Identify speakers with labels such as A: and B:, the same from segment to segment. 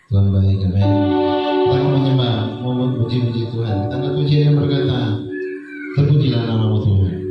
A: Tuhan baik, amin. Kita mau menyembah, mau memuji-muji Tuhan. Kita angkat pujian yang berkata, terpujilah namamu Tuhan.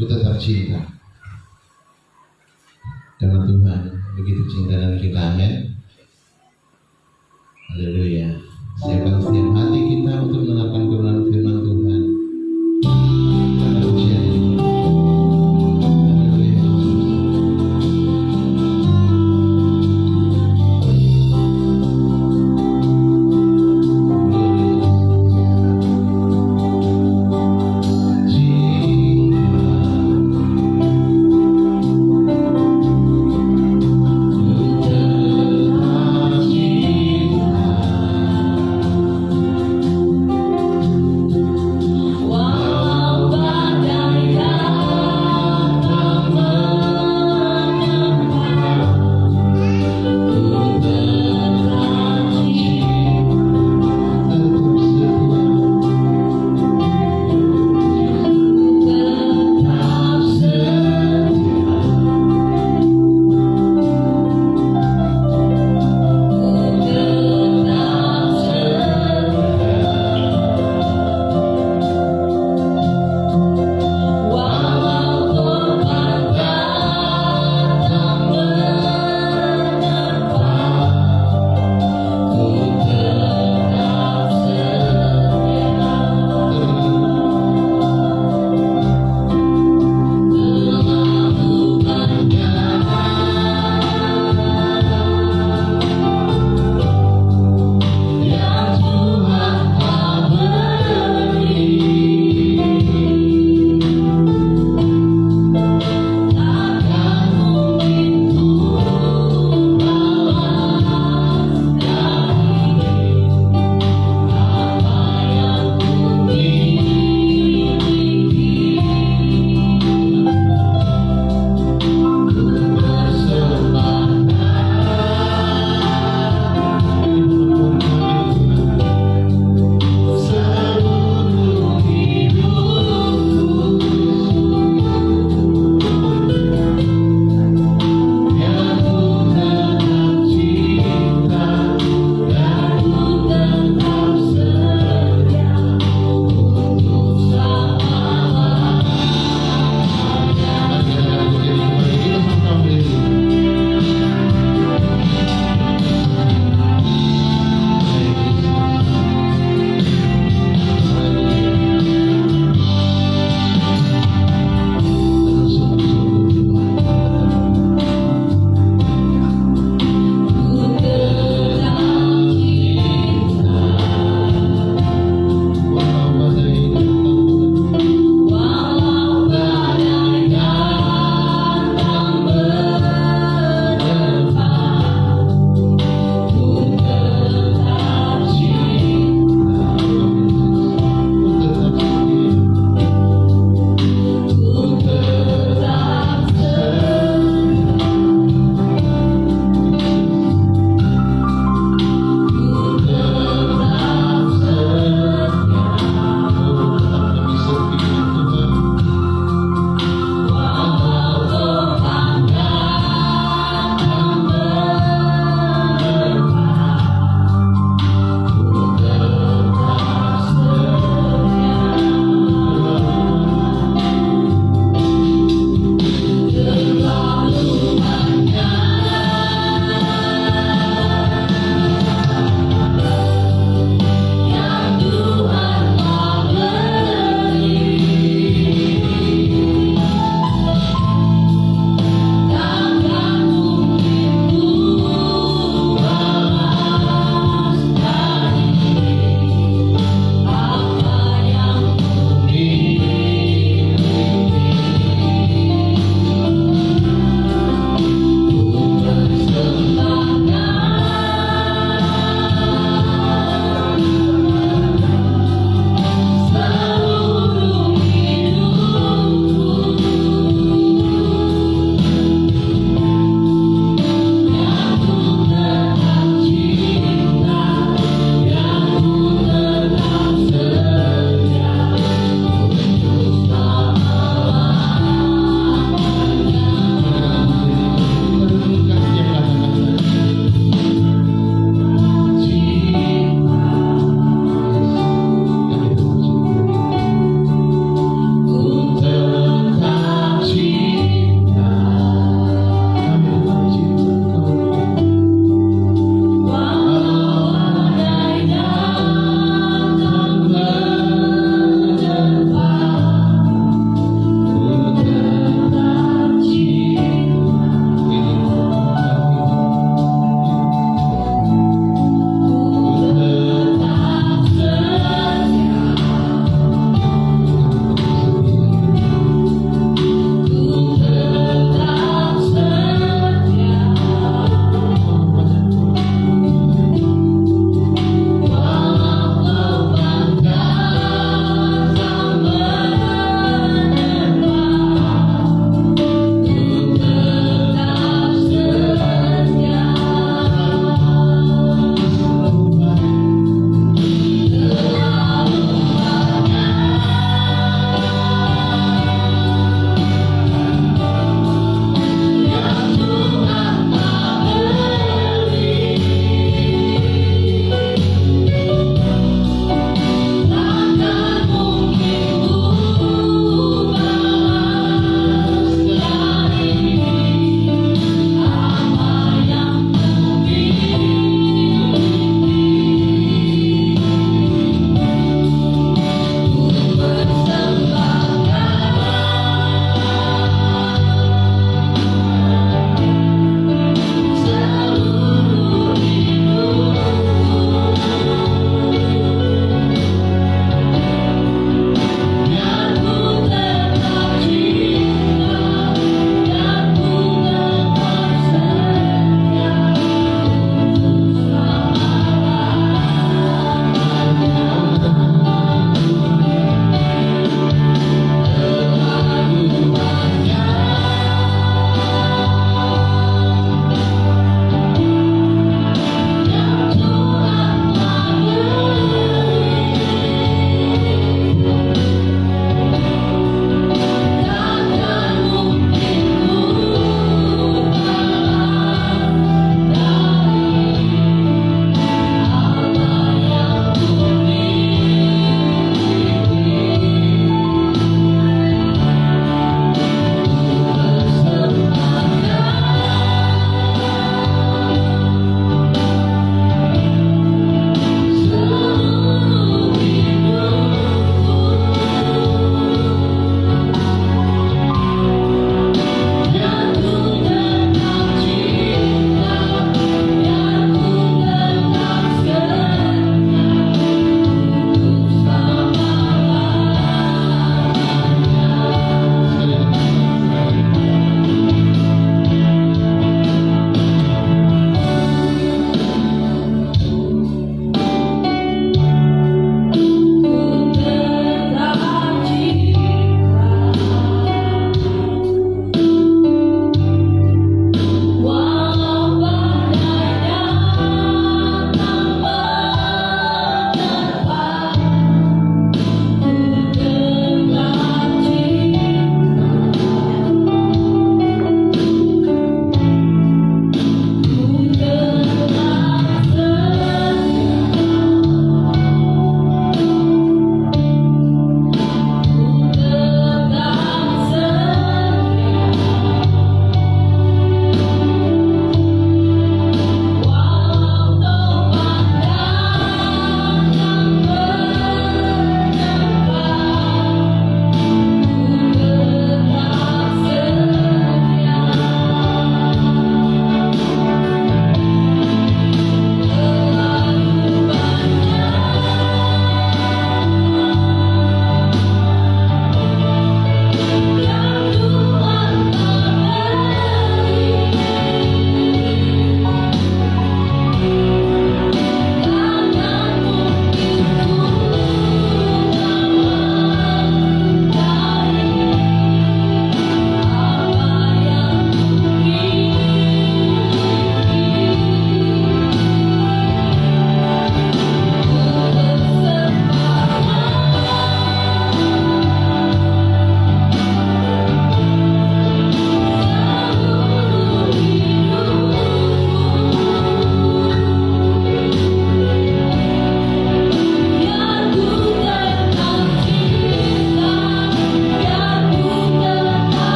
A: Ku tetap cinta. Karena Tuhan begitu cinta dengan kita, amin. Haleluya. Siapkan setiap hati kita untuk mendengarkan kebenaran firman Tuhan. Karena pujian ini. Haleluya. Cinta.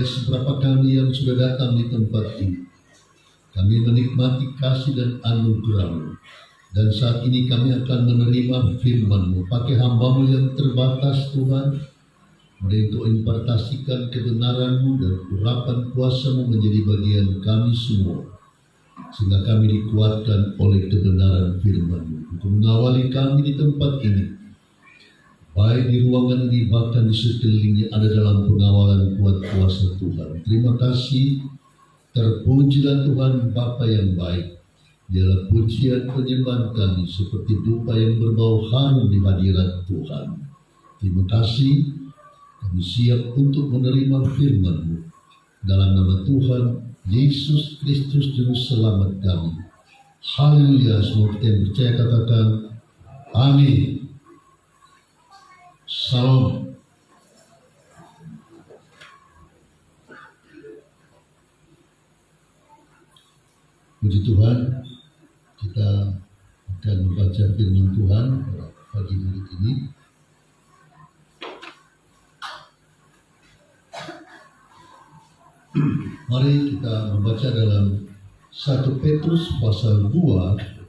B: baik seberapa kami yang sudah datang di tempat ini. Kami menikmati kasih dan anugerah-Mu. Dan saat ini kami akan menerima firman-Mu. Pakai hamba-Mu yang terbatas Tuhan. Mari Engkau impartasikan kebenaran-Mu dan urapan kuasa-Mu menjadi bagian kami semua. Sehingga kami dikuatkan oleh kebenaran firman-Mu. Engkau mengawali kami di tempat ini. Baik di ruangan ini bahkan di sekelilingnya ada dalam pengawalan kuat kuasa Tuhan. Terima kasih. Terpujilah Tuhan Bapa yang baik. Dialah pujian penyembahan kami seperti dupa yang berbau harum di hadirat Tuhan. Terima kasih. Kami siap untuk menerima firman-Mu. Dalam nama Tuhan Yesus Kristus Juru Selamat kami. Haleluya. Semua kita yang percaya katakan amin. Salam. Puji Tuhan, kita akan membaca firman Tuhan pada pagi hari ini. Mari kita membaca dalam 1 Petrus pasal 2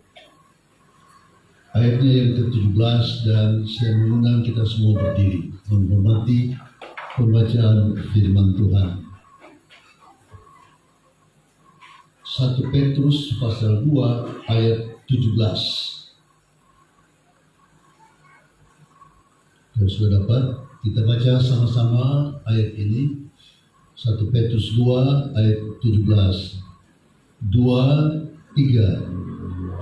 B: ayatnya yang ke-17, dan saya mengundang kita semua berdiri menghormati pembacaan firman Tuhan. 1 Petrus pasal 2 ayat 17. Kalau sudah dapat, kita baca sama-sama ayat ini. 1 Petrus 2 ayat 17. 2, 3.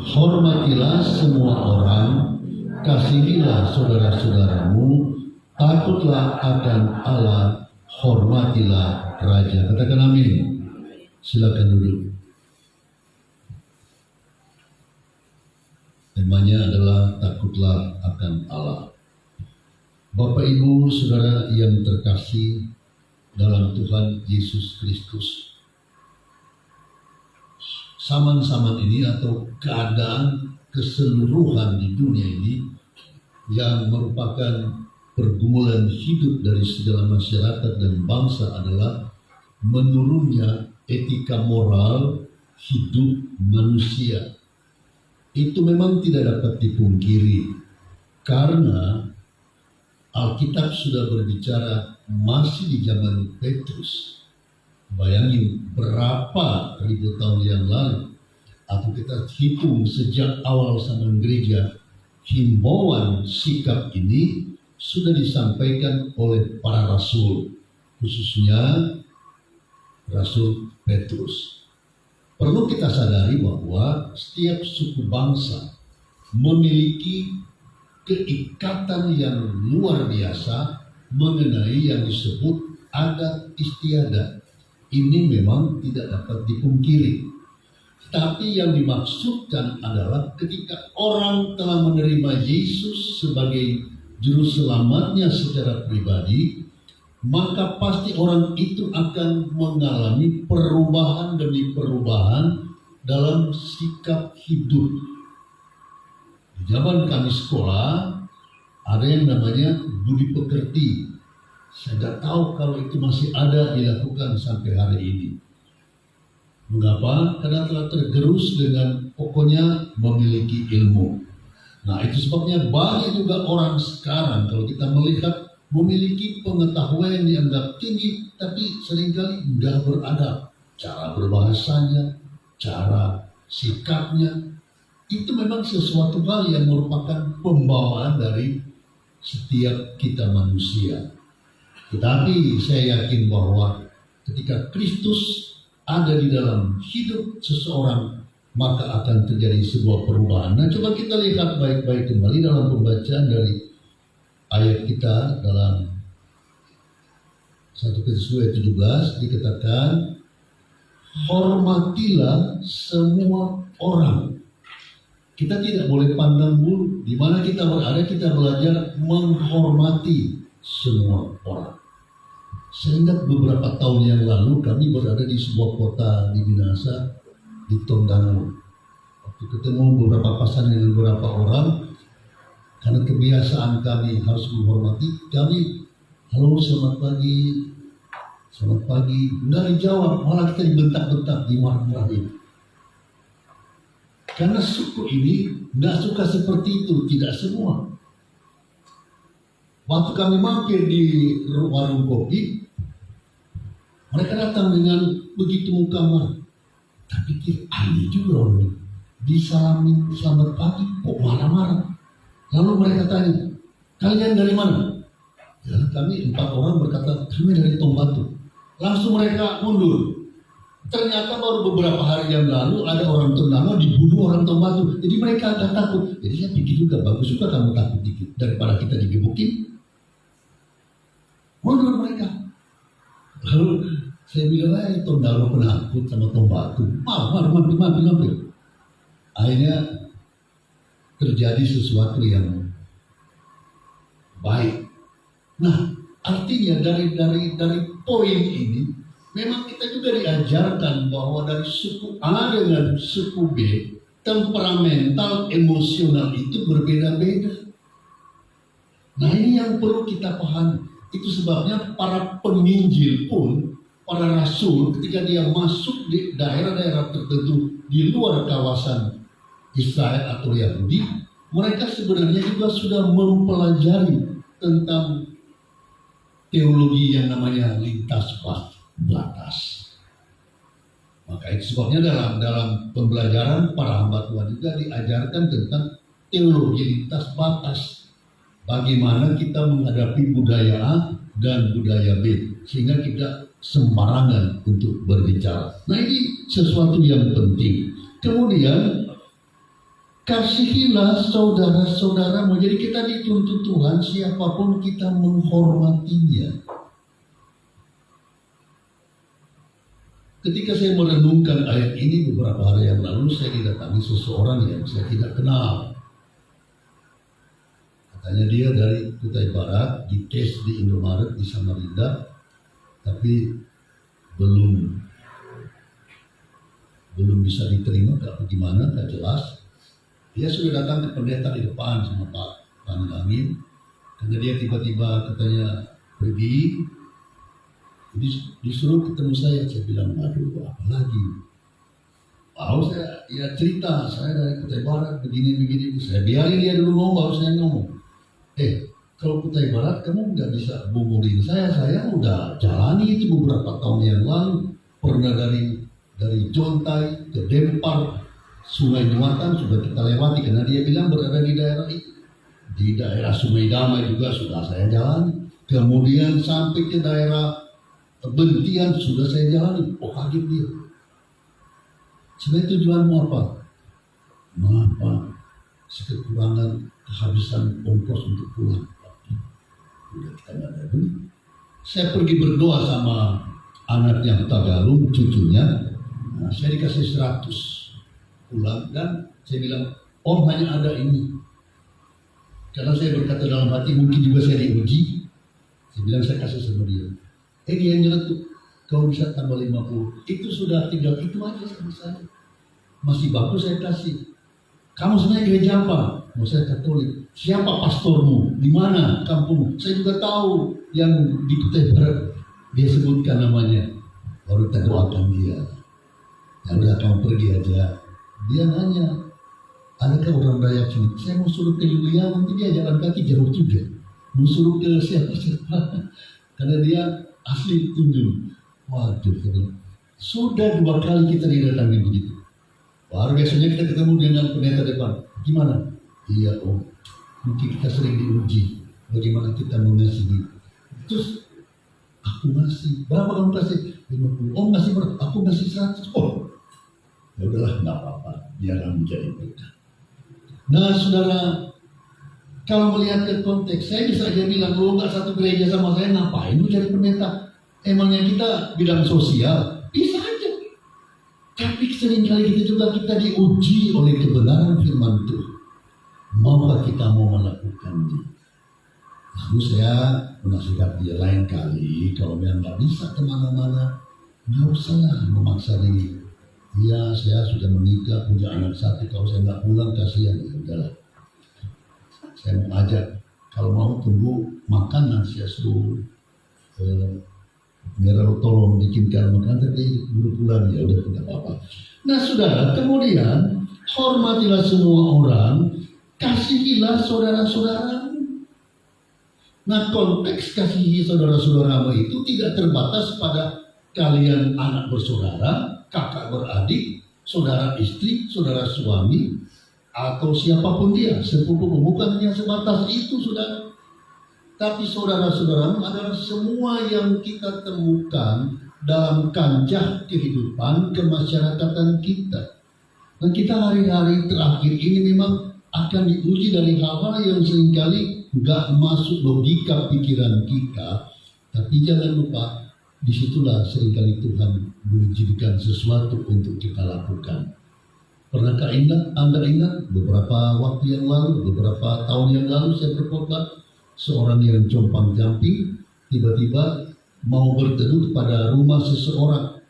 B: Hormatilah semua orang, kasihilah saudara-saudaramu, takutlah akan Allah, hormatilah Raja. Katakan amin. Silakan duduk. Temanya adalah takutlah akan Allah. Bapak, Ibu, Saudara yang terkasih dalam Tuhan Yesus Kristus, zaman-zaman ini atau keadaan keseluruhan di dunia ini yang merupakan pergumulan hidup dari segala masyarakat dan bangsa adalah menurunnya etika moral hidup manusia. Itu memang tidak dapat dipungkiri, karena Alkitab sudah berbicara masih di zaman Petrus. Bayangin berapa ribu tahun yang lalu, atau kita hitung sejak awal zaman gereja, himbauan sikap ini sudah disampaikan oleh para rasul, khususnya Rasul Petrus. Perlu kita sadari bahwa setiap suku bangsa memiliki keikatan yang luar biasa mengenai yang disebut adat istiadat. Ini memang tidak dapat dipungkiri. Tapi yang dimaksudkan adalah ketika orang telah menerima Yesus sebagai juru selamatnya secara pribadi, maka pasti orang itu akan mengalami perubahan demi perubahan dalam sikap hidup. Di zaman kami sekolah, ada yang namanya budi pekerti. Saya tidak tahu kalau itu masih ada dilakukan sampai hari ini. Mengapa? Karena telah tergerus dengan pokoknya memiliki ilmu. Nah, itu sebabnya banyak juga orang sekarang kalau kita melihat memiliki pengetahuan yang dianggap tinggi, tapi seringkali tidak beradab. Cara berbahasanya, cara sikapnya, itu memang sesuatu hal yang merupakan pembawaan dari setiap kita manusia. Tetapi saya yakin bahwa ketika Kristus ada di dalam hidup seseorang, maka akan terjadi sebuah perubahan. Nah, coba kita lihat baik-baik kembali dalam pembacaan dari ayat kita dalam 1 Petrus 2:17 dikatakan, hormatilah semua orang. Kita tidak boleh pandang bulu. Di mana kita berada, kita belajar menghormati semua orang. Sehingga beberapa tahun yang lalu kami berada di sebuah kota di Minahasa, di Tondano. Waktu ketemu beberapa pasangan dengan beberapa orang, karena kebiasaan kami harus menghormati, kami, halo selamat pagi, Selamat pagi, nggak dijawab, malah kita dibentak-bentak, dimarah-marahin. Karena suku ini nggak suka seperti itu, tidak semua. Waktu kami mampir di warung kopi, mereka datang dengan begitu muka marah. Tapi pikir, ini juga orang ini. Disalamin selamat pagi, kok marah-marah. Lalu mereka tanya, kalian dari mana? Ya, kami 4 orang berkata, kami dari Tombatu. Langsung mereka mundur. Ternyata baru beberapa hari yang lalu ada orang Tondano dibunuh orang Tombatu. Jadi mereka agak takut. Jadi saya pikir juga, bagus juga kamu takut dikit. Daripada kita digebukin, mundur mereka. Lalu saya bilang, Tondano penakut sama Tombatu. Mampir. Akhirnya terjadi sesuatu yang baik. Nah, artinya dari poin ini, memang kita juga diajarkan bahwa dari suku A dengan suku B, temperamental, emosional itu berbeda-beda. Nah, ini yang perlu kita pahami. Itu sebabnya para penginjil pun, para rasul ketika dia masuk di daerah-daerah tertentu di luar kawasan Israel atau Yahudi, mereka sebenarnya juga sudah mempelajari tentang teologi yang namanya lintas batas. Maka itu sebabnya dalam pembelajaran para hamba Tuhan juga diajarkan tentang teologi lintas batas. Bagaimana kita menghadapi budaya A dan budaya B, sehingga kita sembarangan untuk berbicara. Nah, ini sesuatu yang penting. Kemudian, kasihilah saudara-saudaramu. Jadi kita dituntut Tuhan, siapapun kita menghormatinya. Ketika saya merenungkan ayat ini beberapa hari yang lalu, saya didatangi seseorang yang saya tidak kenal. Katanya dia dari Kutai Barat, dites di Indomaret di Samarinda, tapi belum bisa diterima, gak bagaimana, gak jelas. Dia sudah datang ke pendeta di depan sama Pak Pangamin, karena dia tiba-tiba katanya pergi, disuruh ketemu saya bilang, aduh apa lagi? Saya ya cerita, saya dari Kutai Barat begini, saya biarin dia dulu ngomong, baru saya ngomong. Kalau Kutai Barat kamu nggak bisa bungulin saya udah jalani itu beberapa tahun yang lalu, pernah dari Jontai ke Dempar, Sungai Muatan sudah kita lewati, karena dia bilang berada di daerah itu. Di daerah Sungai Damai juga sudah saya jalani, kemudian sampai ke daerah Bentian sudah saya jalani. Kaget dia. Sebenarnya tujuanmu apa? Maaf, kekurangan, kehabisan ongkos untuk pulang. Udah kita nggak ada duit. Saya pergi berdoa sama anak yang Tagalog, cucunya. Nah, saya dikasih 100 pulang, dan saya bilang, Om hanya ada ini. Karena saya berkata dalam hati, mungkin juga saya diuji. Saya bilang, saya kasih sama dia. Dia nyeretuk, kau bisa tambah 50. Itu sudah tinggal itu aja sama saya. Masih bagus saya kasih. Kamu sebenarnya gereja apa? Saya Katolik. Siapa pastormu? Di mana kampungmu? Saya juga tahu yang di Kutai Barat. Dia sebutkan namanya. Baru kita doakan dia. Ya udah, kamu pergi aja. Dia nanya, adakah orang Dayak sini? Saya mau suruh ke Yulia, nanti dia jalan kaki jauh juga. Mau suruh ke siapa? Karena dia asli Tunjung. Waduh, sudah 2 kali kita didatangi begitu. Baru biasanya kita ketemu dengan pendeta depan. Gimana? Iya Om, mungkin kita sering diuji. Bagaimana kita mengasihi. Terus aku ngasih. Berapa kamu kasih? 50. Om ngasih berapa? Aku ngasih 100. Ya udahlah, nggak apa-apa. Biarlah menjadi berkah. Nah, saudara, kalau melihat ke konteks, saya bisa aja bilang, lu nggak satu gereja sama saya, ngapain lu jadi pendeta? Emangnya kita bidang sosial? Bisa aja. Tapi seringkali kita diuji oleh kebenaran firman Tuhan. Maukah kita mau melakukannya? Lalu saya menasihat dia, lain kali kalau memang nggak bisa kemana-mana, nggak usah lah memaksa diri. Iya, saya sudah menikah, punya anak 1, kalau saya nggak pulang kasihan. Ya udahlah. Saya mau ajak, kalau mau tunggu makan, nanti saya suruh Biar tolong bikinkan makanan, tapi buru pulang ya udah tidak apa-apa. Nah saudara, kemudian hormatilah semua orang, kasihilah saudara-saudara. Nah konteks kasihi saudara-saudaramu itu tidak terbatas pada kalian anak bersaudara, kakak beradik, saudara istri, saudara suami, atau siapapun dia, sepupu, bukan hanya sebatas itu saudara. Tapi saudara-saudaramu adalah semua yang kita temukan dalam kancah kehidupan kemasyarakatan kita. Dan kita hari-hari terakhir ini memang akan diuji dari hal-hal yang seringkali nggak masuk logika pikiran kita. Tapi jangan lupa, disitulah seringkali Tuhan mengizinkan sesuatu untuk kita lakukan. Pernahkah Anda ingat beberapa waktu yang lalu, beberapa tahun yang lalu saya berkhotbah, seorang yang compang-camping tiba-tiba mau berteduh pada rumah seseorang.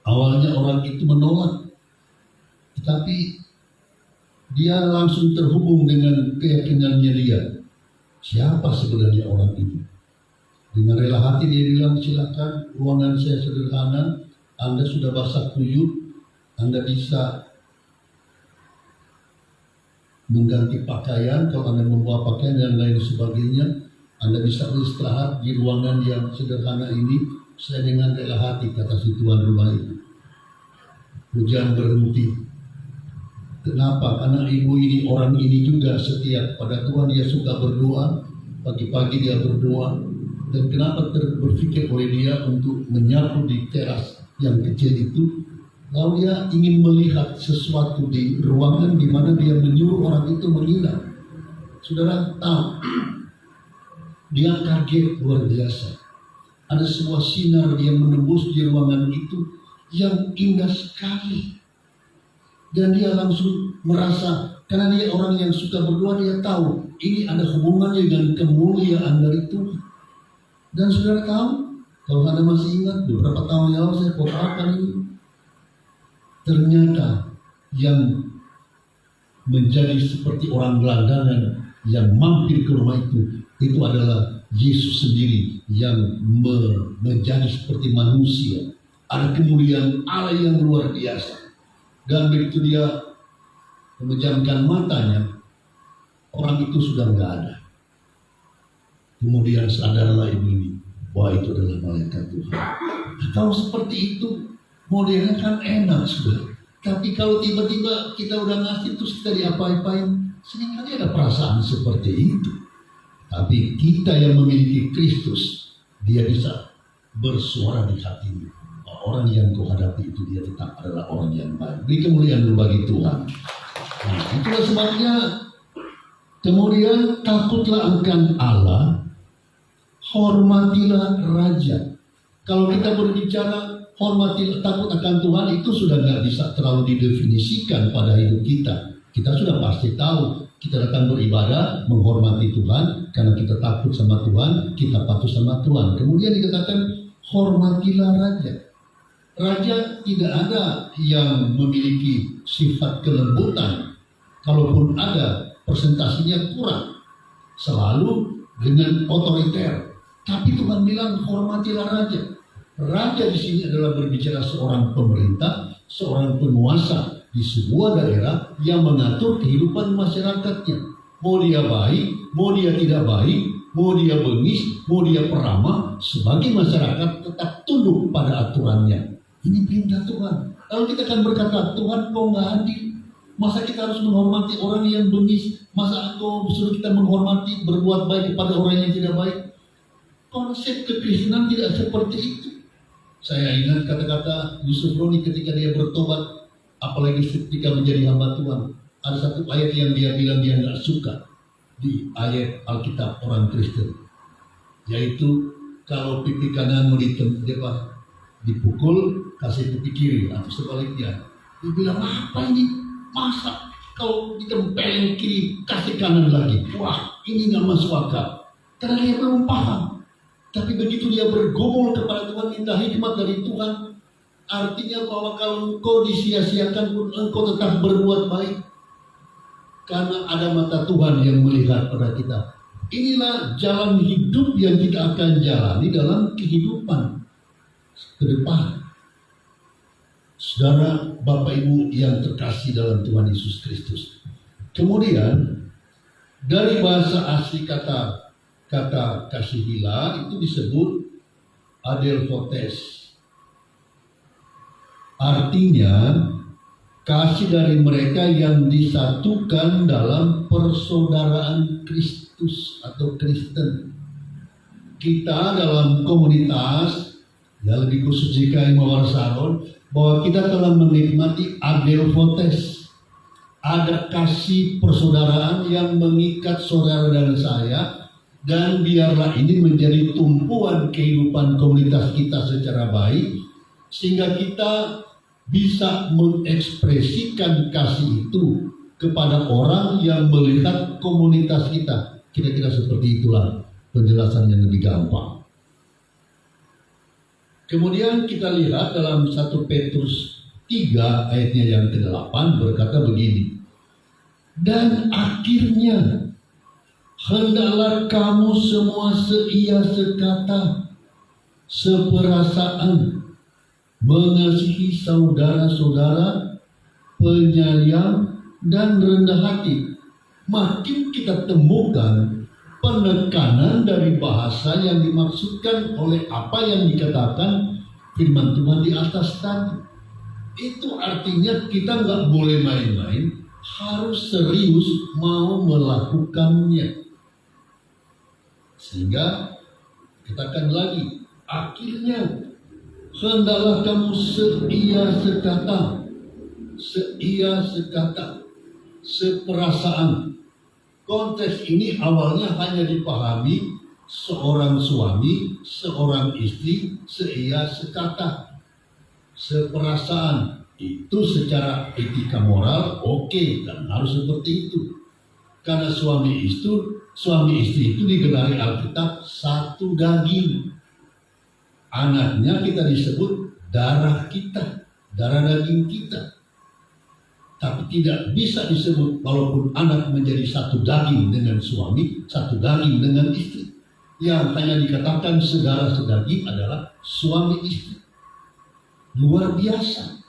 B: Awalnya orang itu menolak, tetapi dia langsung terhubung dengan keyakinannya dia. Siapa sebenarnya orang ini? Dengan rela hati dia bilang, silakan, ruangan saya sederhana, Anda sudah basah kuyup, Anda bisa mengganti pakaian, kalau Anda membawa pakaian dan lain sebagainya, Anda bisa beristirahat di ruangan yang sederhana ini. Saya dengan rela hati, kata si tuan rumah itu. Hujan berhenti. Kenapa? Karena ibu ini, orang ini juga setiap pada Tuhan dia suka berdoa, pagi-pagi dia berdoa. Dan kenapa berpikir oleh dia untuk menyapu di teras yang kecil itu? Lalu dia ingin melihat sesuatu di ruangan di mana dia menyuruh orang itu menginap. Saudara tahu, dia kaget luar biasa. Ada sebuah sinar yang menembus di ruangan itu yang indah sekali. Dan dia langsung merasa, karena dia orang yang suka berdoa, dia tahu ini ada hubungannya dengan kemuliaan dari Tuhan. Dan saudara tahu, kalau Anda masih ingat beberapa tahun yang lalu saya khotbahkan ini, ternyata yang menjadi seperti orang gelandangan yang mampir ke rumah itu adalah Yesus sendiri yang menjadi seperti manusia. Ada kemuliaan Allah yang luar biasa. Dan begitu dia memejamkan matanya, orang itu sudah nggak ada. Kemudian sadarlah ibu ini bahwa itu adalah malaikat Tuhan. Kalau seperti itu, modelnya kan enak sudah. Tapi kalau tiba-tiba kita udah ngasih terus kita diapa-apain, seringkali ada perasaan seperti itu. Tapi kita yang memiliki Kristus, dia bisa bersuara di hatimu. Orang yang kau hadapi itu dia tetap adalah orang yang baik. Beri kemuliaan dulu bagi Tuhan. Nah, itulah sebabnya kemudian takutlah akan Allah, hormatilah raja. Kalau kita berbicara hormatilah, takut akan Tuhan, itu sudah nggak bisa terlalu didefinisikan pada hidup kita. Kita sudah pasti tahu kita datang beribadah, menghormati Tuhan karena kita takut sama Tuhan, kita patuh sama Tuhan. Kemudian dikatakan hormatilah raja. Raja tidak ada yang memiliki sifat kelembutan. Kalaupun ada, presentasinya kurang. Selalu dengan otoriter. Tapi Tuhan bilang hormatilah raja. Raja di sini adalah berbicara seorang pemerintah, seorang penguasa di sebuah daerah yang mengatur kehidupan masyarakatnya. Mau dia baik, mau dia tidak baik, mau dia bengis, mau dia peramah, sebagai masyarakat tetap tunduk pada aturannya. Ini perintah Tuhan. Lalu kita akan berkata, Tuhan kau nggak adil. Masa kita harus menghormati orang yang bengis? Masa kau suruh kita menghormati, berbuat baik kepada orang yang tidak baik? Konsep kekristenan tidak seperti itu. Saya ingat kata-kata Yusuf Roni ketika dia bertobat, apalagi ketika menjadi hamba Tuhan. Ada satu ayat yang dia bilang dia nggak suka di ayat Alkitab orang Kristen, yaitu kalau pipi kananmu dipukul, kasih pipi kiri atau sebaliknya. Dia bilang, apa ini? Masa kalau ditempelin kiri, kasih kanan lagi? Wah, ini nggak masuk akal. Karena dia belum paham. Tapi begitu dia bergumul kepada Tuhan, minta hikmat dari Tuhan, artinya bahwa kalau engkau disia-siakan pun engkau tetap berbuat baik. Karena ada mata Tuhan yang melihat pada kita. Inilah jalan hidup yang kita akan jalani dalam kehidupan ke depan. Saudara, Bapak Ibu yang terkasih dalam Tuhan Yesus Kristus. Kemudian dari bahasa asli kata kasihila itu disebut adelphotes. Artinya kasih dari mereka yang disatukan dalam persaudaraan Kristus atau Kristen. Kita dalam komunitas, ya lebih khusus GKI Mawar Saron, bahwa kita telah menikmati adelphotes. Ada kasih persaudaraan yang mengikat saudara dan saya, dan biarlah ini menjadi tumpuan kehidupan komunitas kita secara baik, sehingga kita bisa mengekspresikan kasih itu kepada orang yang melihat komunitas kita. Kira-kira seperti itulah penjelasan yang lebih gampang. Kemudian kita lihat dalam 1 Petrus 3 ayatnya yang ke-8 berkata begini. Dan akhirnya hendaklah kamu semua seia sekata, seperasaan, mengasihi saudara-saudara, penyayang dan rendah hati. Makin kita temukan penekanan dari bahasa yang dimaksudkan oleh apa yang dikatakan firman Tuhan di atas tadi. Itu artinya kita nggak boleh main-main, harus serius mau melakukannya. Sehingga katakan lagi, akhirnya hendaklah kamu seia sekata, seperasaan. Konteks ini awalnya hanya dipahami seorang suami, seorang istri, seia sekata, seperasaan. Itu secara etika moral oke, dan harus seperti itu. Karena suami istri itu digelari Alkitab satu daging. Anaknya kita disebut darah kita, darah daging kita. Tapi tidak bisa disebut walaupun anak menjadi satu daging dengan suami, satu daging dengan istri. Yang hanya dikatakan saudara sedaging adalah suami istri. Luar biasa.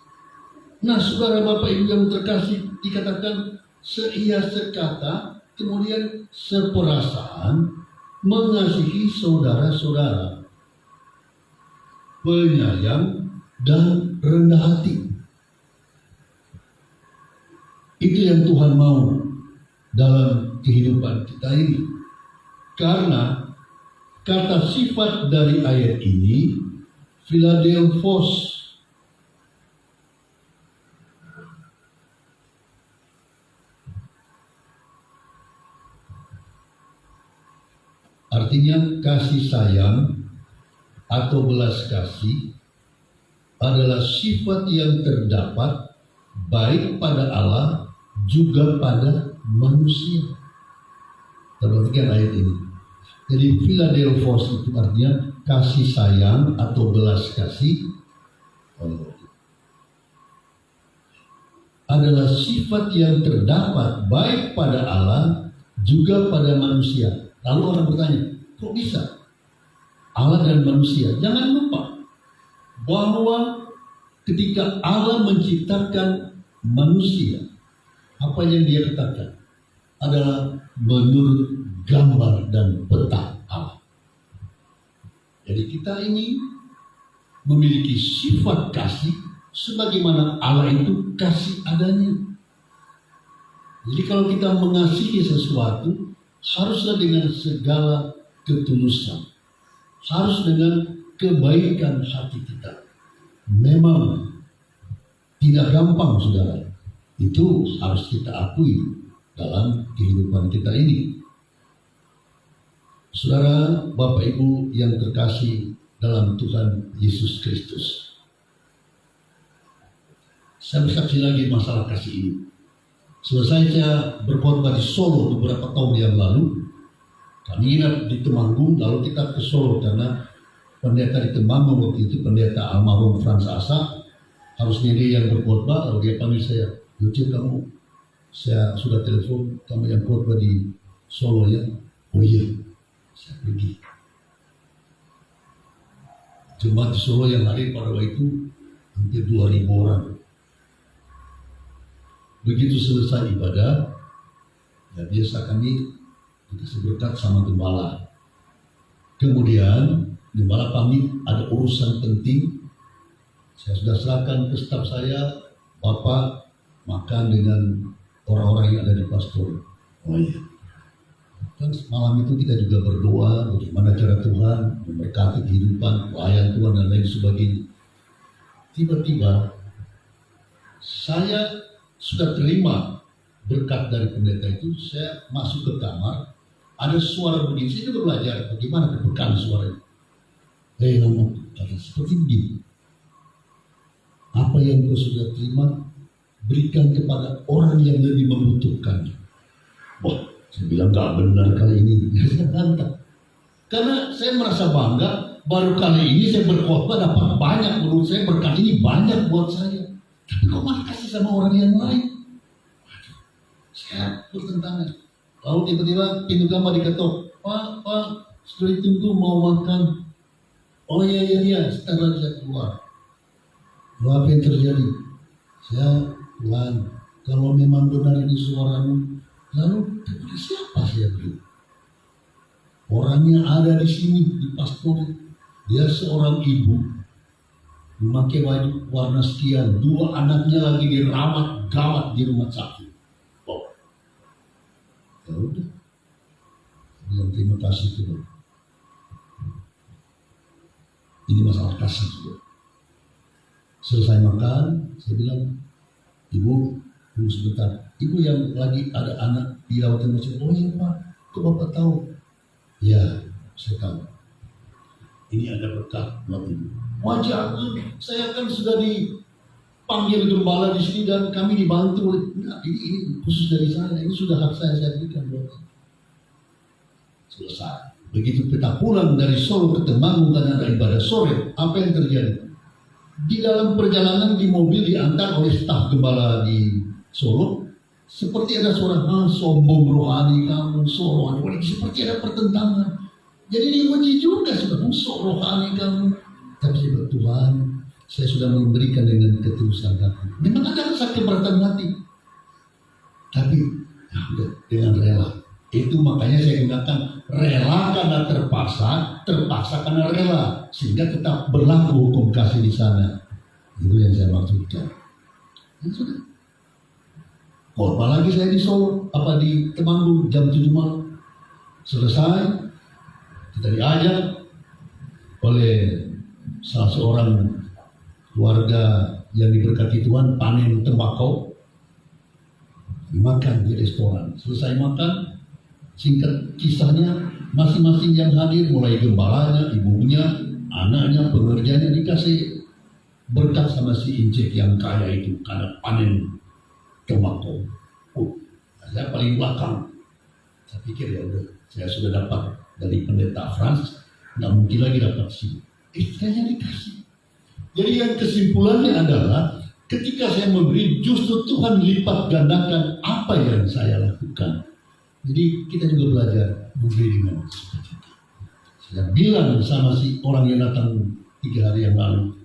B: Nah, saudara Bapak Ibu yang terkasih, dikatakan seia sekata, kemudian seperasaan, mengasihi saudara-saudara, penyayang dan rendah hati. Itu yang Tuhan mau dalam kehidupan kita ini. Karena kata sifat dari ayat ini, Philadelphos, artinya kasih sayang atau belas kasih adalah sifat yang terdapat baik pada Allah juga pada manusia. Perhatikan ayat ini. Jadi Philadelphos itu artinya kasih sayang atau belas kasih adalah sifat yang terdapat baik pada Allah juga pada manusia. Lalu orang bertanya, kok bisa? Allah dan manusia. Jangan lupa bahwa ketika Allah menciptakan manusia, apa yang dia katakan adalah menurut gambar dan peta Allah. Jadi kita ini memiliki sifat kasih sebagaimana Allah itu kasih adanya. Jadi kalau kita mengasihi sesuatu, haruslah dengan segala ketulusan, harus dengan kebaikan hati kita. Memang tidak gampang, saudara. Itu harus kita akui dalam kehidupan kita ini. Saudara, Bapak Ibu yang terkasih dalam Tuhan Yesus Kristus, saya bersaksi lagi masalah kasih ini. Selesai saya berkhotbah di Solo beberapa tahun yang lalu, kami ingat di Temanggung, lalu kita ke Solo karena pendeta di Temanggung waktu itu, pendeta almarhum Frans Asa, harusnya dia yang berkhotbah, lalu dia panggil saya, Yucil kamu, saya sudah telepon, kamu yang khotbah di Solo ya. Oh iya, saya pergi. Jemaat di Solo yang hadir pada waktu itu hampir 2.000 orang. Begitu selesai ibadah, ya biasa kami dikasih berkat sama gembala. Kemudian gembala pamit ada urusan penting. Saya sudah serahkan ke staf saya, Bapak makan dengan orang-orang yang ada di pastor. Oh iya. Dan malam itu kita juga berdoa bagaimana cara Tuhan memberkati kehidupan, pelayan Tuhan dan lain sebagainya. Tiba-tiba saya sudah terima berkat dari pendeta itu, saya masuk ke kamar, ada suara begini, saya juga belajar bagaimana kepekaan suara itu. Ngomong, kata seperti begini, apa yang kau sudah terima, berikan kepada orang yang lebih membutuhkannya. Wah, saya bilang gak benar kali ini. Saya bantah. Karena saya merasa bangga, baru kali ini saya berkhotbah dapat banyak, menurut saya berkat ini banyak buat saya. Tapi kok malah kasih sama orang yang lain? Waduh, saya bertentangan. Lalu tiba-tiba pintu kamar diketok. Pak, sudah ditunggu mau makan. Oh iya, setelah saya keluar. Lalu apa yang terjadi? Saya pulang. Kalau memang benar ini suaramu, lalu kepada siapa saya beri? Orangnya ada di sini, di pastor. Dia seorang ibu, memakai baju warna sekian, 2 anaknya lagi dirawat gawat di rumah sakit. Oh, ya udah. Bilang terima kasih Tuhan. Ini masalah kasih juga. Selesai makan, saya bilang, Ibu, tunggu sebentar. Ibu yang lagi ada anak dirawat di masjid. Oh iya Pak, kok Bapak tahu? Ya, saya tahu. Ini ada berkat buat Ibu. Wah jangan, saya kan sudah dipanggil gembala di sini dan kami dibantu. Nah, ini khusus dari saya, ini sudah hak saya berikan buat Ibu. Selesai. Begitu kita pulang dari Solo ke Temanggung karena ada ibadah sore, apa yang terjadi? Di dalam perjalanan di mobil diantar oleh staf gembala di Solo, seperti ada suara sombong rohani kamu, sok rohani, seperti ada pertentangan. Jadi diuji juga sudah sok rohani kamu. Tapi saya Tuhan, saya sudah memberikan dengan ketulusan hati. Memang ada rasa keberatan hati, tapi ya, dengan rela. Itu makanya saya gunakan rela karena terpaksa karena rela, sehingga tetap berlaku hukum kasih di sana. Itu yang saya maksudkan. Ya sudah. Oh, apalagi saya di Solo, di Temanggung jam 7 malam. Selesai, kita diajak oleh salah seorang keluarga yang diberkati Tuhan panen tembakau. Makan di restoran. Selesai makan, singkat kisahnya, masing-masing yang hadir, mulai gembalanya, ibunya, anaknya, pengerjanya, dikasih berkat sama si Incek yang kaya itu karena panen tembakau. Saya paling belakang. Saya pikir ya udah, saya sudah dapat dari pendeta Frans, nggak mungkin lagi dapat sih. Saya dikasih. Jadi yang kesimpulannya adalah, ketika saya memberi, justru Tuhan lipat gandakan apa yang saya lakukan. Jadi kita juga belajar memberi dengan sukacita. Saya bilang sama si orang yang datang 3 hari yang lalu,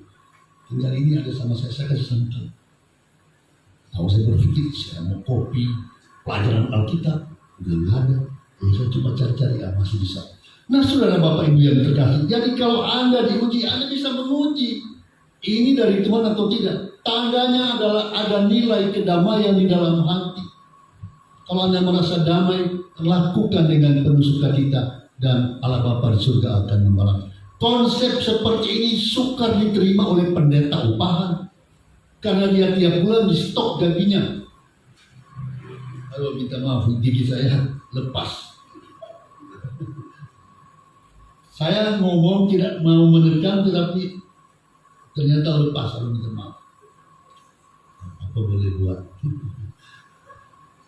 B: tinggal ini ada sama saya kasih sama kamu. Kalau saya berpikir, saya mau kopi, pelajaran Alkitab, udah nggak ada. Jadi saya coba cari-cari, masih bisa. Nah saudara Bapak Ibu yang terkasih, jadi kalau Anda diuji, Anda bisa menguji ini dari Tuhan atau tidak. Tandanya adalah ada nilai kedamaian di dalam hati. Kalau Anda merasa damai, lakukan dengan penuh sukacita dan Allah Bapa di surga akan membalas. Konsep seperti ini sukar diterima oleh pendeta upahan karena dia tiap bulan di stok gajinya. Kalau minta maaf, gigi saya lepas. Saya ngomong tidak mau menekan, tetapi ternyata lepas. Kalau minta maaf, apa boleh buat?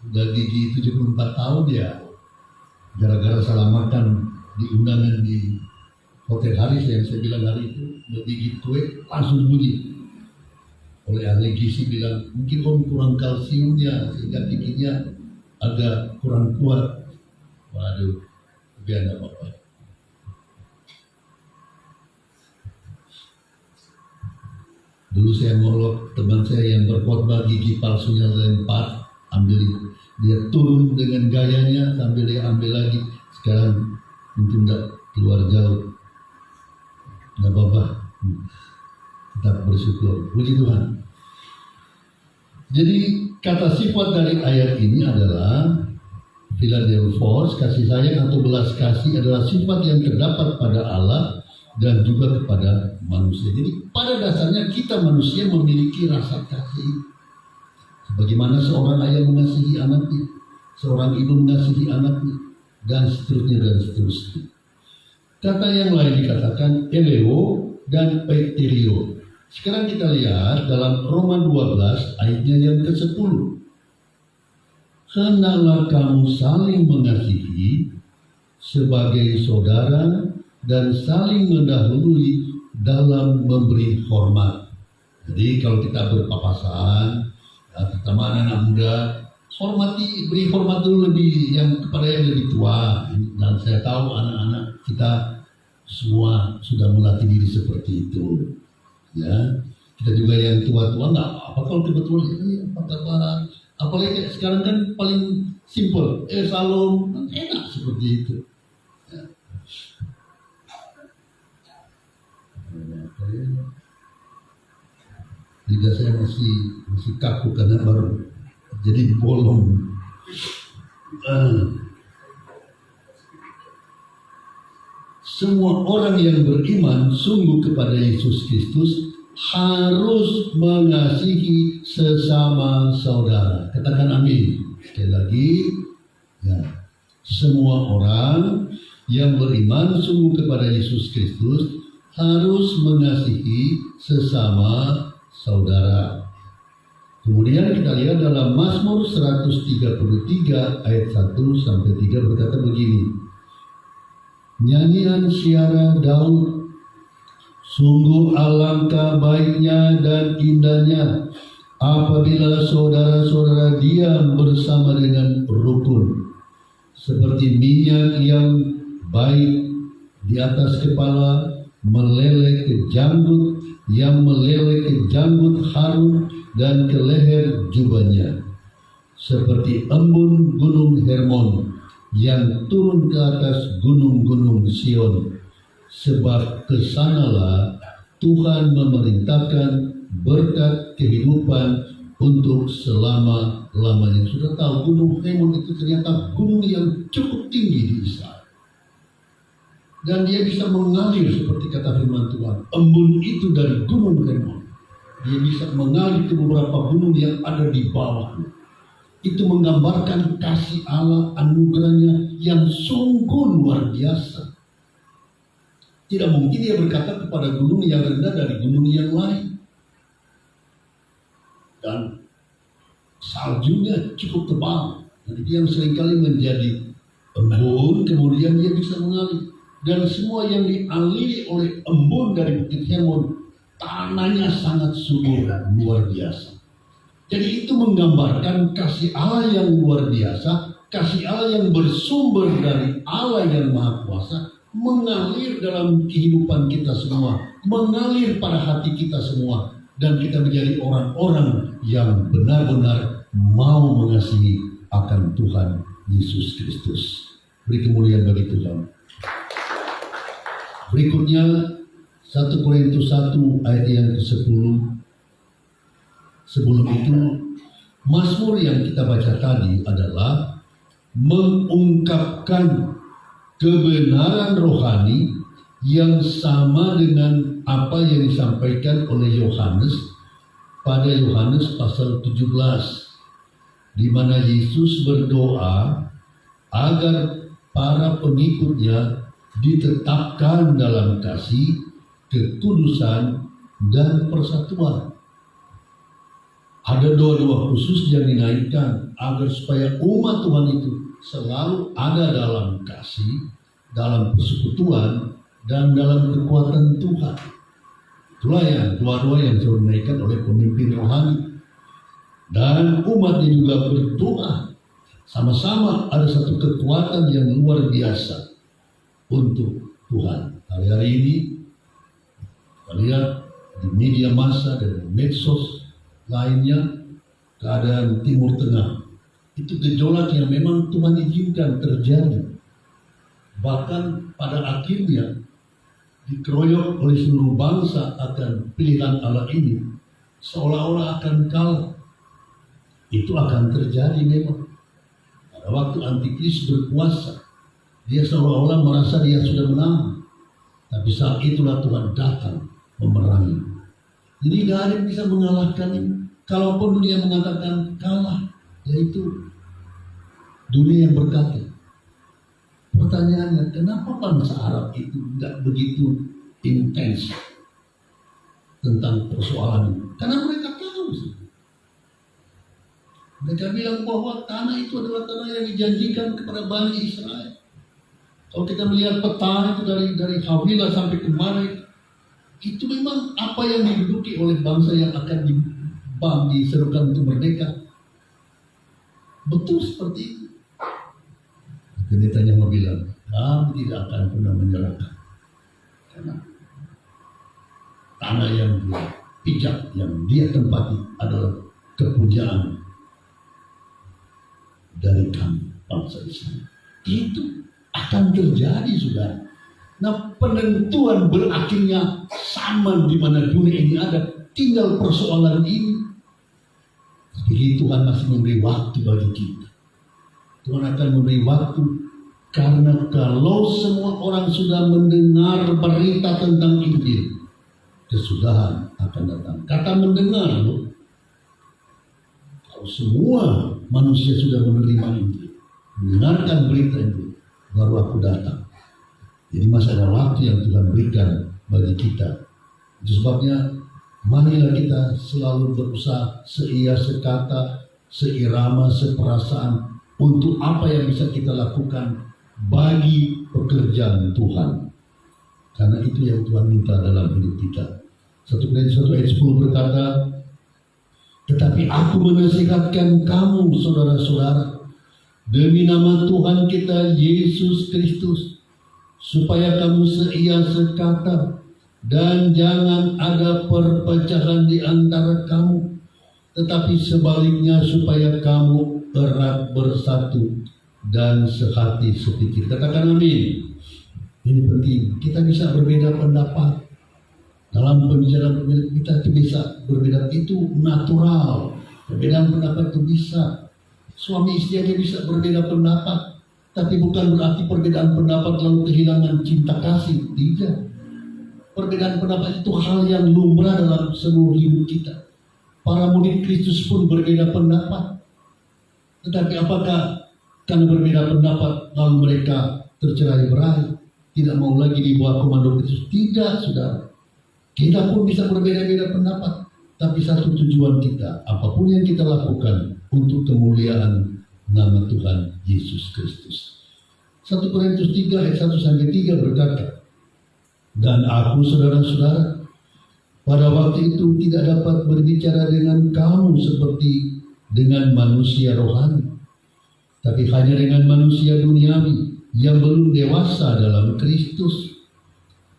B: Udah gigi 74 tahun ya, gara-gara salah makan di undangan di Hotel Haris yang saya bilang hari itu, bergigit kue langsung bunyi. Oleh ahli gizi bilang mungkin om kurang kalsiumnya sehingga giginya agak kurang kuat. Waduh, biar nggak apa-apa. Dulu saya ngolok teman saya yang berkhotbah, gigi palsunya lempar, ambil, dia turun dengan gayanya sambil dia ambil lagi. Sekarang mungkin tidak keluar jauh, nggak apa-apa, tetap bersyukur, puji Tuhan. Jadi kata sifat dari ayat ini adalah Philadelphos, kasih sayang atau belas kasih adalah sifat yang terdapat pada Allah dan juga kepada manusia. Jadi pada dasarnya kita manusia memiliki rasa kasih. Sebagaimana seorang ayah mengasihi anaknya, seorang ibu mengasihi anaknya, dan seterusnya dan seterusnya. Kata yang lain dikatakan eleo dan euterio. Sekarang kita lihat dalam Roma 12 ayatnya yang ke-10. Hendaklah kamu saling mengasihi sebagai saudara dan saling mendahului dalam memberi hormat. Jadi kalau kita berpapasan, terutama anak-anak muda, beri hormat dulu lebih kepada yang lebih tua. Dan saya tahu anak-anak kita semua sudah melatih diri seperti itu. Ya, kita juga yang tua-tua nggak apa kalau tiba-tiba apa kabar? Apalagi sekarang kan paling simple, salam, kan enak seperti itu. Ya. Lidah saya masih kaku karena baru jadi bolong. Semua orang yang beriman sungguh kepada Yesus Kristus harus mengasihi sesama saudara. Katakan amin. Sekali lagi, ya. Semua orang yang beriman sungguh kepada Yesus Kristus harus mengasihi sesama saudara. Kemudian kita lihat dalam Mazmur 133 ayat 1 sampai 3 berkata begini. Nyanyian siara Daud, sungguh alangkah baiknya dan indahnya apabila saudara-saudara diam bersama dengan rukun, seperti minyak yang baik di atas kepala meleleh ke janggut, yang meleleh ke janggut Harun dan ke leher jubahnya, seperti embun gunung Hermon yang turun ke atas gunung-gunung Sion. Sebab kesanalah Tuhan memerintahkan berkat kehidupan untuk selama-lamanya. Sudah tahu gunung Hermon itu ternyata gunung yang cukup tinggi di Israel. Dan dia bisa mengalir seperti kata firman Tuhan. Embun itu dari gunung Hermon. Dia bisa mengalir ke beberapa gunung yang ada di bawahnya. Itu menggambarkan kasih Allah, anugerahnya yang sungguh luar biasa. Tidak mungkin dia berkata kepada gunung yang rendah dari gunung yang lain. Dan saljunya cukup tebal. Jadi dia seringkali menjadi embun, kemudian dia bisa mengalir. Dan semua yang dialiri oleh embun dari Bukit Hermon, tanahnya sangat subur dan luar biasa. Jadi itu menggambarkan kasih Allah yang luar biasa, kasih Allah yang bersumber dari Allah yang Maha Kuasa, mengalir dalam kehidupan kita semua, mengalir pada hati kita semua, dan kita menjadi orang-orang yang benar-benar mau mengasihi akan Tuhan Yesus Kristus. Beri kemuliaan bagi Tuhan. Berikutnya 1 Korintus 1 ayat yang ke-10. Sebelum itu, Mazmur yang kita baca tadi adalah mengungkapkan kebenaran rohani yang sama dengan apa yang disampaikan oleh Yohanes pada Yohanes pasal 17, di mana Yesus berdoa agar para pengikutnya ditetapkan dalam kasih, kekudusan, dan persatuan. Ada doa-doa khusus yang dinaikkan agar supaya umat Tuhan itu selalu ada dalam kasih, dalam persekutuan, dan dalam kekuatan Tuhan. Itulah yang doa-doa yang selalu dinaikkan oleh pemimpin rohani. Dan umatnya juga berdoa. Sama-sama ada satu kekuatan yang luar biasa. untuk Tuhan. Hari-hari ini kita lihat di media massa dan medsos lainnya, keadaan Timur Tengah itu gejolak yang memang Tuhan izinkan terjadi. Bahkan pada akhirnya dikeroyok oleh seluruh bangsa akan pilihan Allah ini, seolah-olah akan kalah. Itu akan terjadi memang. Pada waktu antikris berkuasa, dia seolah-olah merasa dia sudah menang. Tapi saat itulah Tuhan datang memerangi. Jadi tidak ada yang bisa mengalahkan ini. Kalaupun dunia mengatakan kalah, yaitu dunia yang berkata. Pertanyaannya, kenapa bangsa Arab itu tidak begitu intens tentang persoalan ini? Karena mereka tahu sih. Mereka bilang bahwa tanah itu adalah tanah yang dijanjikan kepada Bani Israel. Kalau kita melihat peta itu dari Hawilah sampai ke Marek, itu memang apa yang diduduki oleh bangsa yang akan diserukan untuk merdeka. Betul seperti itu. Netanyahu bilang, kami tidak akan pernah menyerahkan. Karena tanah yang dia pijak, yang dia tempati adalah kepujaan dari kami, bangsa Israel. Itu akan terjadi, saudara. Nah, penentuan berakhirnya sama di mana dunia ini ada. Tinggal persoalan ini. Tapi Tuhan masih memberi waktu bagi kita. Tuhan akan memberi waktu, karena kalau semua orang sudah mendengar berita tentang Injil, kesudahan akan datang. Kata mendengar, loh. Kalau semua manusia sudah menerima Injil, mendengarkan berita Injil, baru aku datang. Jadi masih ada waktu yang Tuhan berikan bagi kita. Itu sebabnya marilah kita selalu berusaha seia, sekata, seirama, seperasaan untuk apa yang bisa kita lakukan bagi pekerjaan Tuhan. Karena itu yang Tuhan minta dalam hidup kita. 1 Korintus 1 ayat 10 berkata, tetapi aku menasihatkan kamu, saudara-saudara, demi nama Tuhan kita Yesus Kristus, supaya kamu seia sekata dan jangan ada perpecahan di antara kamu, tetapi sebaliknya supaya kamu erat bersatu dan sehati sepikir. Katakan amin. Ini penting. Kita bisa berbeda pendapat. Dalam pembicaraan kita itu bisa berbeda, itu natural. Perbedaan pendapat itu bisa. Suami istri aja bisa berbeda pendapat. Tapi bukan berarti perbedaan pendapat lalu kehilangan cinta kasih. Tidak. Perbedaan pendapat itu hal yang lumrah dalam seluruh hidup kita. Para murid Kristus pun berbeda pendapat. Tetapi apakah karena berbeda pendapat lalu mereka tercerai-berai, tidak mau lagi di bawah komando Kristus? Tidak, saudara. Kita pun bisa berbeda-beda pendapat, tapi satu tujuan kita, apapun yang kita lakukan untuk kemuliaan nama Tuhan Yesus Kristus. 1 Korintus 3 ayat 1 sampai 3 berkata, dan aku, saudara-saudara, pada waktu itu tidak dapat berbicara dengan kamu seperti dengan manusia rohani, tapi hanya dengan manusia duniawi yang belum dewasa dalam Kristus.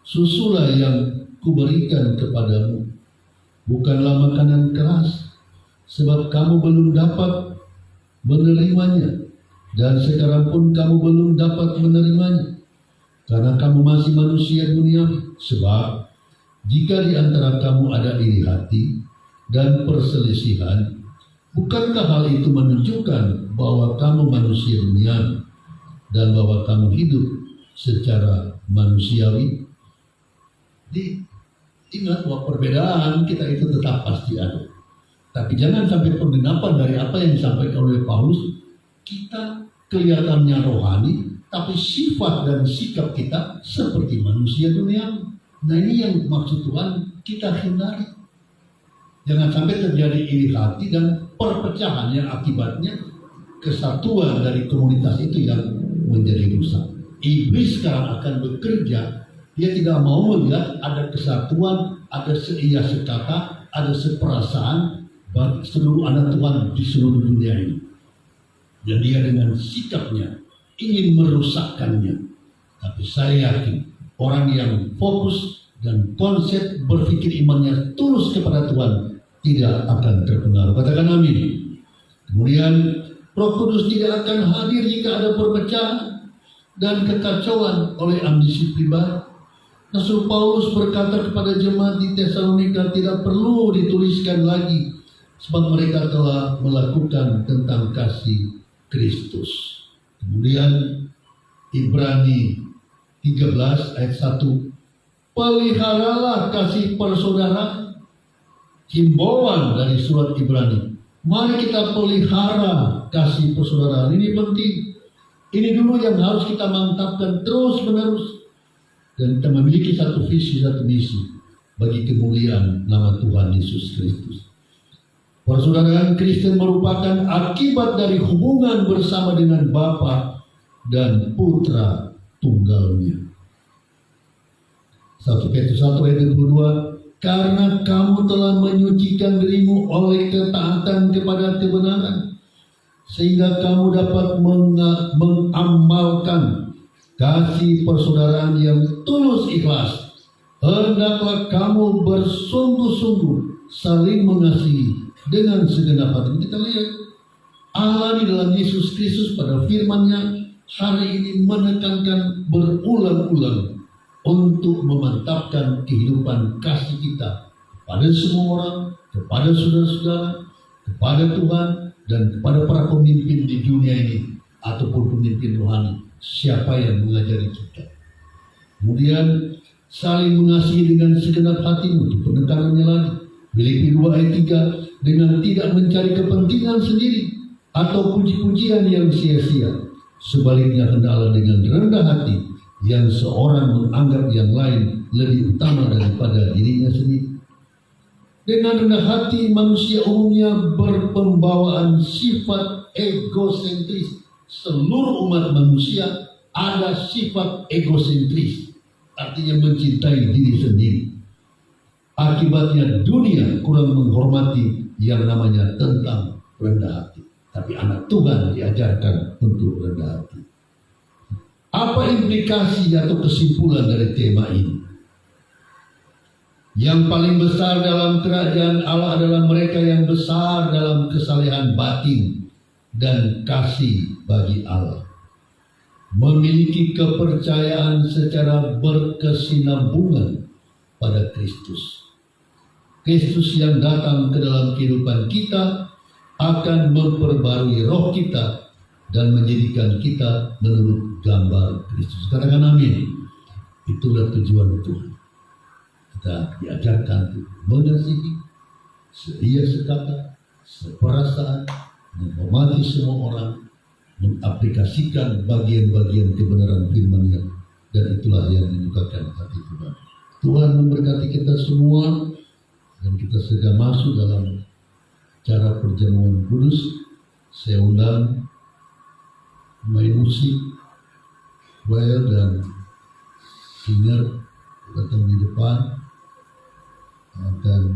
B: Susulah yang kuberikan kepadamu, bukanlah makanan keras, sebab kamu belum dapat menerimanya, dan sekarang pun kamu belum dapat menerimanya, karena kamu masih manusia duniawi. Sebab jika di antara kamu ada iri hati dan perselisihan, bukankah hal itu menunjukkan bahwa kamu manusia duniawi dan bahwa kamu hidup secara manusiawi? Ingat bahwa perbedaan kita itu tetap pasti ada. Tapi jangan sampai penggenapan dari apa yang disampaikan oleh Paulus, kita kelihatannya rohani, tapi sifat dan sikap kita seperti manusia duniawi. Nah, ini yang maksud Tuhan kita hindari. Jangan sampai terjadi iri hati dan perpecahan yang akibatnya kesatuan dari komunitas itu yang menjadi rusak. Iblis sekarang akan bekerja. Dia tidak mau melihat ada kesatuan, ada seia sekata, ada seperasaan bagi seluruh anak Tuhan di seluruh dunia ini. Dan dia dengan sikapnya ingin merusakkannya. Tapi saya yakin orang yang fokus dan konsep berpikir imannya tulus kepada Tuhan tidak akan terpengaruh. Katakan amin. Kemudian Roh Kudus tidak akan hadir jika ada perpecahan dan kekacauan oleh ambisi pribadi. Rasul Paulus berkata kepada jemaat di Tesalonika tidak perlu dituliskan lagi sebab mereka telah melakukan tentang kasih Kristus. Kemudian Ibrani 13 ayat 1, peliharalah kasih persaudaraan. Himbauan dari surat Ibrani, mari kita pelihara kasih persaudaraan. Ini penting. Ini dulu yang harus kita mantapkan terus menerus. Dan kita memiliki satu visi, satu misi bagi kemuliaan nama Tuhan Yesus Kristus. Persaudaraan Kristen merupakan akibat dari hubungan bersama dengan Bapa dan Putra tunggalnya. 1 Petrus 1 ayat 22, karena kamu telah menyucikan dirimu oleh ketaatan kepada kebenaran, sehingga kamu dapat mengamalkan kasih persaudaraan yang tulus ikhlas. Hendaklah kamu bersungguh-sungguh saling mengasihi dengan segenap hati. Kita lihat Allah di dalam Yesus Kristus pada firman-Nya hari ini menekankan berulang-ulang untuk memantapkan kehidupan kasih kita kepada semua orang, kepada saudara-saudara, kepada Tuhan, dan kepada para pemimpin di dunia ini ataupun pemimpin rohani. Siapa yang mengajari kita? Kemudian saling mengasihi dengan segenap hatimu, itu penekanannya lagi. Filipi 2 ayat 3, dengan tidak mencari kepentingan sendiri atau puji-pujian yang sia-sia. Sebaliknya hendaklah dengan rendah hati yang seorang menganggap yang lain lebih utama daripada dirinya sendiri. Dengan rendah hati manusia umumnya berpembawaan sifat egosentris. Seluruh umat manusia ada sifat egosentris, artinya mencintai diri sendiri. Akibatnya dunia kurang menghormati yang namanya tentang rendah hati. Tapi anak Tuhan diajarkan untuk rendah hati. Apa implikasi atau kesimpulan dari tema ini? Yang paling besar dalam kerajaan Allah adalah mereka yang besar dalam kesalehan batin dan kasih bagi Allah, memiliki kepercayaan secara berkesinambungan pada Kristus. Kristus yang datang ke dalam kehidupan kita akan memperbarui roh kita dan menjadikan kita menurut gambar Kristus. Katakan amin. Itulah tujuan Tuhan. Kita diajarkan untuk mengasihi, sedia sekata, seperasaan, menghormati semua orang, mengaplikasikan bagian-bagian kebenaran firman-Nya, dan itulah yang menyukakan hati Tuhan. Tuhan memberkati kita semua, dan kita segera masuk dalam cara perjamuan kudus. Saya undang main musik, choir dan singer datang di depan, dan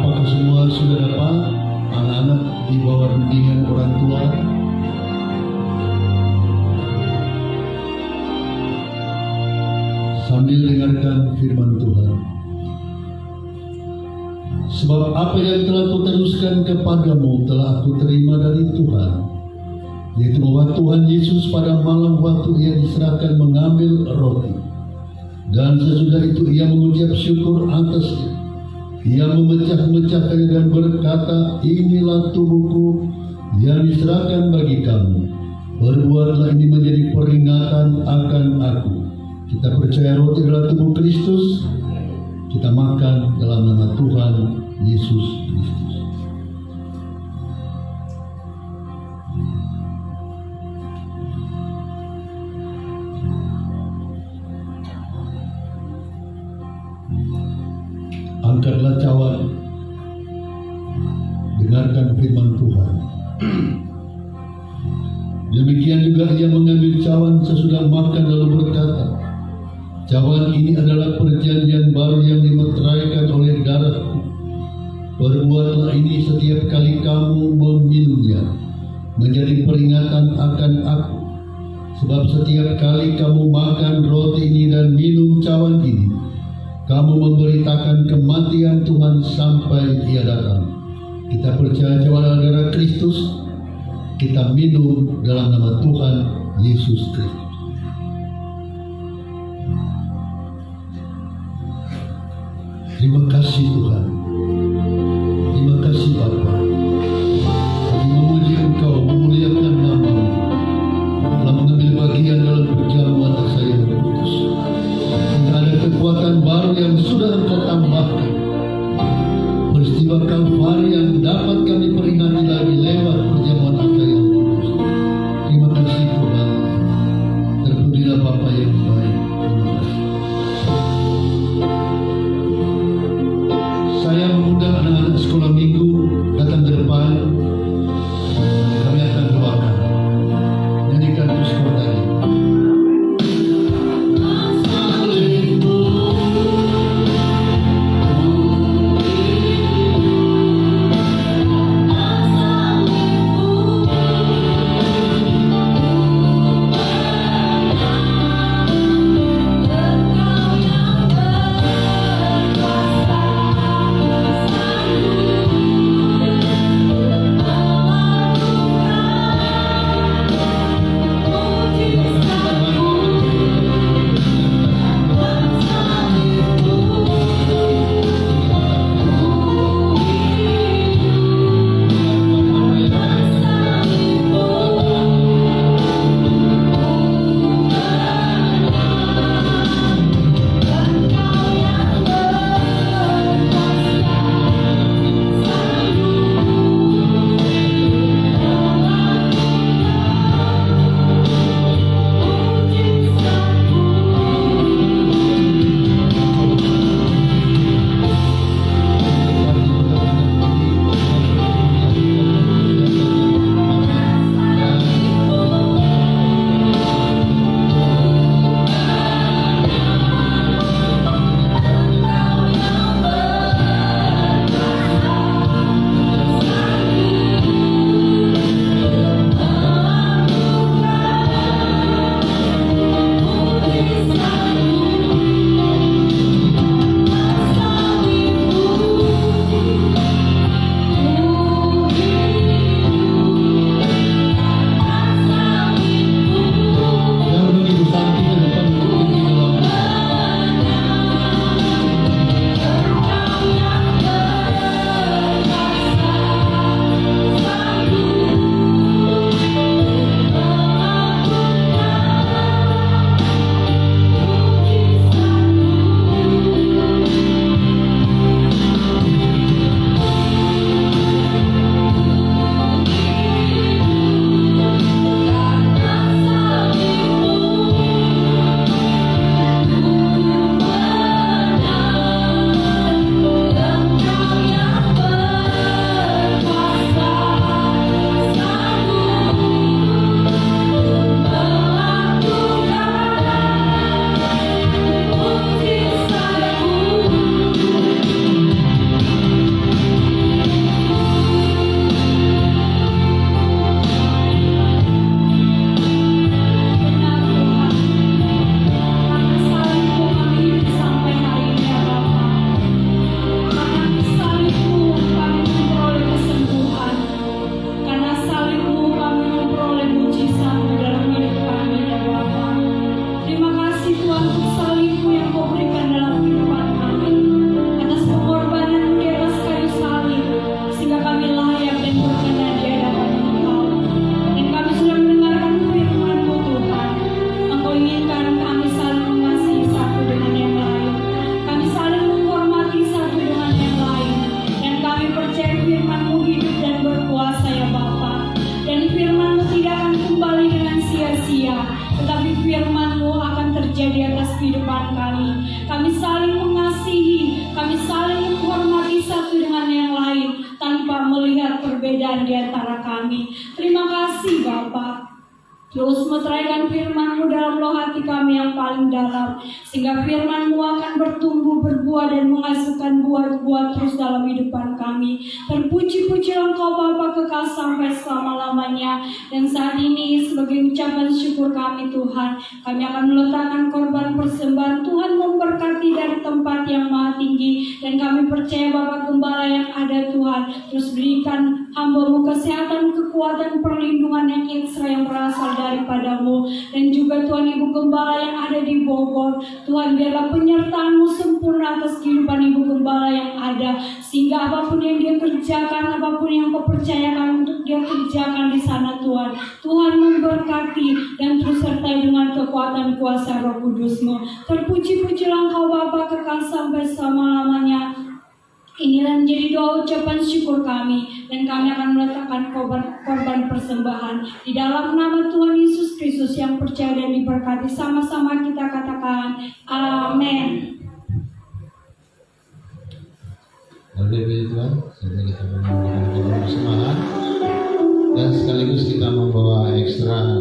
B: Apakah semua sudah dapat? Anak-anak di bawah bimbingan orang tua. Sambil dengarkan firman Tuhan. Sebab apa yang telah kuteruskan kepadamu telah aku terima dari Tuhan, yaitu bahwa Tuhan Yesus pada malam waktu ia diserahkan mengambil roti, dan sesudah itu ia mengucap syukur atasnya. Ia memecah-mecahkannya dan berkata, inilah tubuhku yang diserahkan bagi kamu. Perbuatlah ini menjadi peringatan akan aku. Kita percaya roti adalah tubuh Kristus. Kita makan dalam nama Tuhan Yesus Kristus. Angkatlah cawan, dengarkan firman Tuhan. Demikian juga ia mengambil cawan sesudah makan lalu berkata, cawan ini adalah perjanjian baru yang dimeteraikan oleh darahku. Perbuatlah ini setiap kali kamu meminumnya, menjadi peringatan akan aku. Sebab setiap kali kamu makan roti ini dan minum cawan ini, kamu memberitakan kematian Tuhan sampai ia datang. Kita percaya cawan adalah darah Kristus. Kita minum dalam nama Tuhan Yesus Kristus. Terima kasih Tuhan. Terima kasih Bapa. Kami memuji Engkau, memuliakan nama-Mu, telah mengambil bagian dalam perjamuan rasa yang kudus. Tidak ada kekuatan baru yang sudah Engkau tambahkan. Peristiwa Kalvari yang dapat kami peringati lagi lewat perjamuan rasa yang kudus. Terima kasih Tuhan. Terpujilah Bapa yang baik. Terima kasih. Saya mengundang anak-anak sekolah minggu datang ke depan. Kami akan doakan. Nyanyikan terus tadi.
C: Hallelujah. sia-sia, tetapi firman-Mu akan terjadi atas kehidupan kami. Kami saling mengasihi, kami saling menghormati satu dengan yang lain tanpa melihat perbedaan di antara kami. Terima kasih Bapa. Terus meteraikan firman-Mu dalam loh hati kami yang paling dalam, sehingga firman-Mu akan bertumbuh, berbuah, dan menghasilkan buah-buah terus dalam kehidupan kami. Terpuji-pujilah Engkau Bapa kekal sampai selama-lamanya. Dan saat ini sebagai ucapan syukur kami Tuhan, kami akan meletakkan korban persembahan. Tuhan memberkati dari tempat yang maha tinggi, dan kami percaya Bapa Gembala yang ada Tuhan, terus berikan hamba-Mu kesehatan, kekuatan, perlindungan yang ekstra yang berasal daripada-Mu. Dan juga Tuhan Ibu Gembala yang ada di Bogor, Tuhan biarlah penyertaan-Mu sempurna atas kehidupan Ibu Gembala yang ada, sehingga apapun yang dia kerjakan, apapun yang Kau percayakan untuk dia kerjakan di sana Tuhan, Tuhan memberkati dan terus sertai dengan kekuatan kuasa Roh Kudus-Mu. Terpuji-pujilah Engkau Bapa kekal sampai selama-lamanya. Inilah menjadi doa ucapan syukur kami, dan kami akan meletakkan korban persembahan di dalam nama Tuhan Yesus Kristus yang percaya dan diberkati. Sama-sama kita katakan amin.
A: Haleluya Tuhan, sampai kita memberikan korban persembahan dan sekaligus kita membawa ekstra